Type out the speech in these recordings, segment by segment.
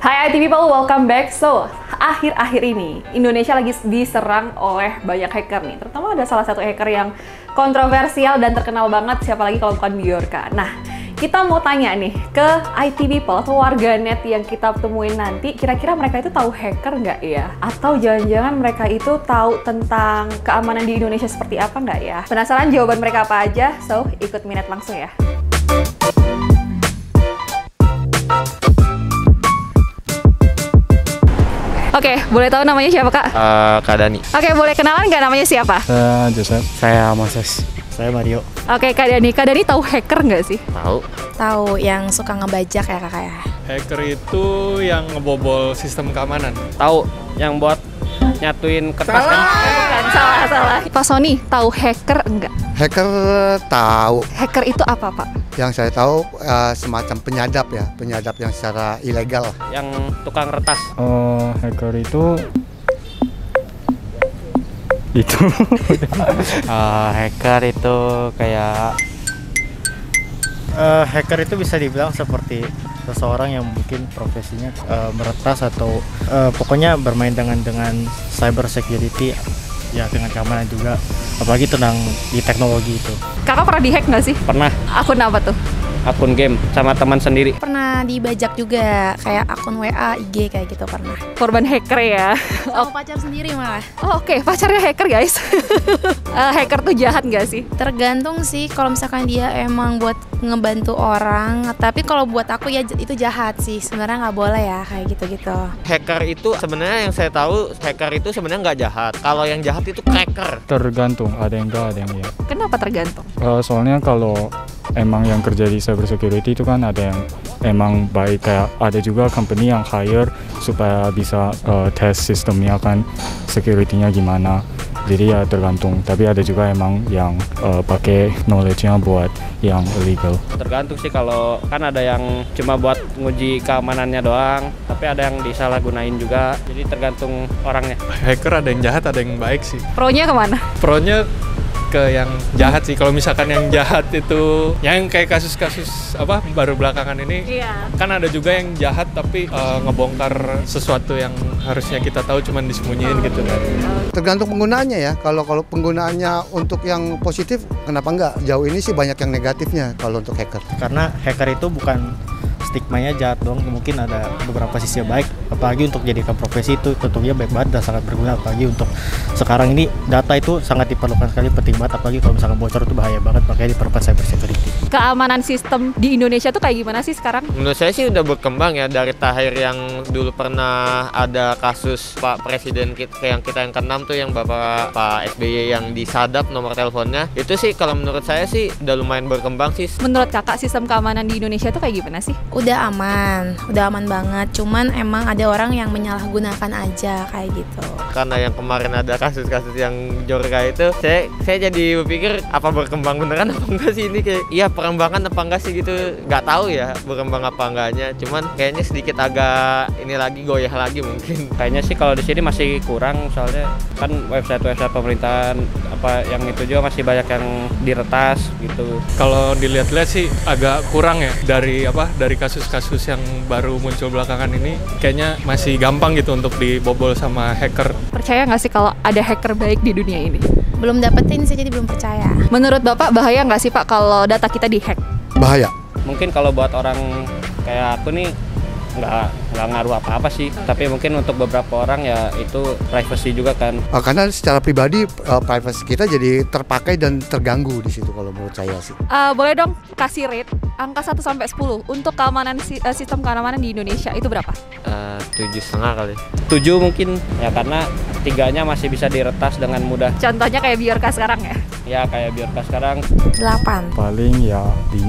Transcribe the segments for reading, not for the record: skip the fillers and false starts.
Hai IT people, welcome back. So, akhir-akhir ini Indonesia lagi diserang oleh banyak hacker nih. Terutama ada salah satu hacker yang kontroversial dan terkenal banget, siapa lagi kalau bukan Bjorka. Nah, kita mau tanya nih ke IT people atau warganet yang kita temuin nanti, kira-kira mereka itu tahu hacker nggak ya? Atau jangan-jangan mereka itu tahu tentang keamanan di Indonesia seperti apa nggak ya? Penasaran jawaban mereka apa aja? So, ikut Minute langsung ya. Oke, boleh tahu namanya siapa Kak? Kak Dani. Oke, boleh kenalan nggak namanya siapa? Saya Joseph. Saya Moses. Saya Mario. Oke, Kak Dani tahu hacker nggak sih? Tahu. Tahu, yang suka ngebajak ya kakak ya? Hacker itu yang ngebobol sistem keamanan. Tahu yang buat nyatuin kertas kan? Bukan, salah. Pak Sony, tahu hacker enggak? Hacker tahu. Hacker itu apa, Pak? Yang saya tahu semacam penyadap ya, penyadap yang secara ilegal. Yang tukang retas. Hacker itu Hacker itu kayak hacker itu bisa dibilang seperti seseorang yang mungkin profesinya meretas atau pokoknya bermain dengan cyber security ya, dengan keamanan juga, apalagi tentang di teknologi itu. Kakak pernah dihack nggak sih? pernah Akun apa tuh? akun game sama teman sendiri. Pernah dibajak juga, kayak akun WA, IG kayak gitu pernah. Korban hacker ya? Sama pacar sendiri malah. Oh, oke, pacarnya hacker guys. Hacker tuh jahat nggak sih? Tergantung sih, kalau misalkan dia emang buat ngebantu orang, tapi kalau buat aku ya itu jahat sih, sebenarnya nggak boleh ya kayak gitu-gitu. Hacker itu sebenarnya yang saya tahu, hacker itu sebenarnya nggak jahat. Kalau yang jahat itu cracker. Tergantung, ada yang enggak, ada yang iya. Kenapa tergantung? Soalnya kalau emang yang kerja di cyber security itu kan ada yang emang baik, kayak ada juga company yang hire supaya bisa tes sistemnya kan, security-nya gimana. Jadi ya tergantung, tapi ada juga emang yang pakai knowledge-nya buat yang illegal. Tergantung sih, kalau kan ada yang cuma buat nguji keamanannya doang, tapi ada yang disalahgunain juga. Jadi tergantung orangnya. Hacker ada yang jahat, ada yang baik sih. Pro-nya kemana? Pro-nya ke yang jahat sih. Kalau misalkan yang jahat itu, yang kayak kasus-kasus apa baru belakangan ini, Iya. kan ada juga yang jahat tapi ngebongkar sesuatu yang harusnya kita tahu cuman disembunyiin gitu kan. Tergantung penggunaannya ya. Kalau penggunaannya untuk yang positif, kenapa enggak? Jauh ini sih banyak yang negatifnya kalau untuk hacker. Karena hacker itu bukan stigmanya jahat doang, mungkin ada beberapa sisi baik, apalagi untuk jadikan profesi itu tentunya baik banget dan sangat berguna, apalagi untuk sekarang ini data itu sangat diperlukan sekali, penting banget, apalagi kalau misalkan bocor itu bahaya banget, makanya diperlukan cyber security. Keamanan sistem di Indonesia tuh kayak gimana sih sekarang? Menurut saya sih udah berkembang ya, dari Tahir yang dulu pernah ada kasus Pak Presiden yang ke-6 tuh, yang Pak SBY yang disadap nomor teleponnya. Itu sih kalau menurut saya sih udah lumayan berkembang sih. Menurut kakak sistem keamanan di Indonesia tuh kayak gimana sih? Udah aman banget. Cuman emang ada orang yang menyalahgunakan aja kayak gitu. Karena yang kemarin ada kasus-kasus yang Bjorka itu, saya jadi berpikir apa berkembang beneran apa enggak sih ini, kayak iya perkembangan apa enggak sih gitu, nggak tahu ya berkembang apa enggaknya. Cuman kayaknya sedikit agak ini lagi, goyah lagi mungkin. Kayaknya sih kalau di sini masih kurang, soalnya kan website pemerintahan apa yang itu juga masih banyak yang diretas gitu. Kalau dilihat-lihat sih agak kurang ya, dari kasus-kasus yang baru muncul belakangan ini, kayaknya masih gampang gitu untuk dibobol sama hacker. Percaya nggak sih kalau ada hacker baik di dunia ini? Belum dapetin sih, jadi belum percaya. Menurut Bapak bahaya nggak sih Pak kalau data kita dihack? Bahaya. Mungkin kalau buat orang kayak aku nih nggak ngaruh apa-apa sih, tapi mungkin untuk beberapa orang ya itu privacy juga kan. Karena secara pribadi privacy kita jadi terpakai dan terganggu di situ kalau menurut saya sih. Boleh dong kasih rate angka 1 sampai 10 untuk keamanan sistem keamanan di Indonesia itu berapa? 7,5 kali. 7 mungkin ya, karena 3-nya masih bisa diretas dengan mudah. Contohnya kayak Bjorka sekarang ya? Ya kayak Bjorka sekarang 8. Paling ya 5,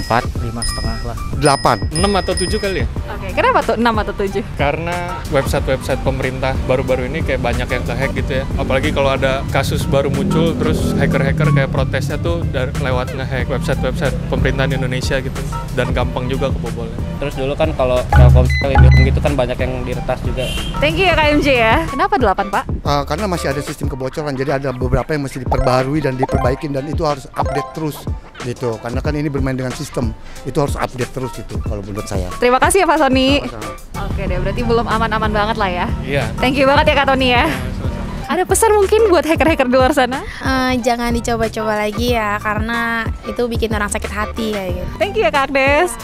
4. 5,5 lah. 8. 6 atau 7 kali ya? Oke, kenapa tuh 6 atau 7? Karena website pemerintah baru-baru ini kayak banyak yang ke-hack gitu ya. Apalagi kalau ada kasus baru muncul, terus hacker-hacker kayak protesnya tuh lewat nge-hack website pemerintahan Indonesia gitu. Dan gampang juga kebobolnya. Terus dulu kan kalau Telkomsel gitu kan banyak yang diretas juga. Thank you ya KMJ ya. Kenapa 8 Pak? Karena masih ada sistem kebocoran, jadi ada beberapa yang mesti diperbaharui dan diperbaikin, dan itu harus update terus gitu. Karena kan ini bermain dengan sistem, itu harus update terus itu kalau menurut saya. Terima kasih ya Pak Sony. Sama-sama. Oke deh, berarti belum aman-aman banget lah ya. Iya. Thank you banget ya Kak Tony ya. Ada pesan mungkin buat hacker-hacker di luar sana? Jangan dicoba-coba lagi ya, karena itu bikin orang sakit hati kayak gitu. Thank you ya Kak Agnes.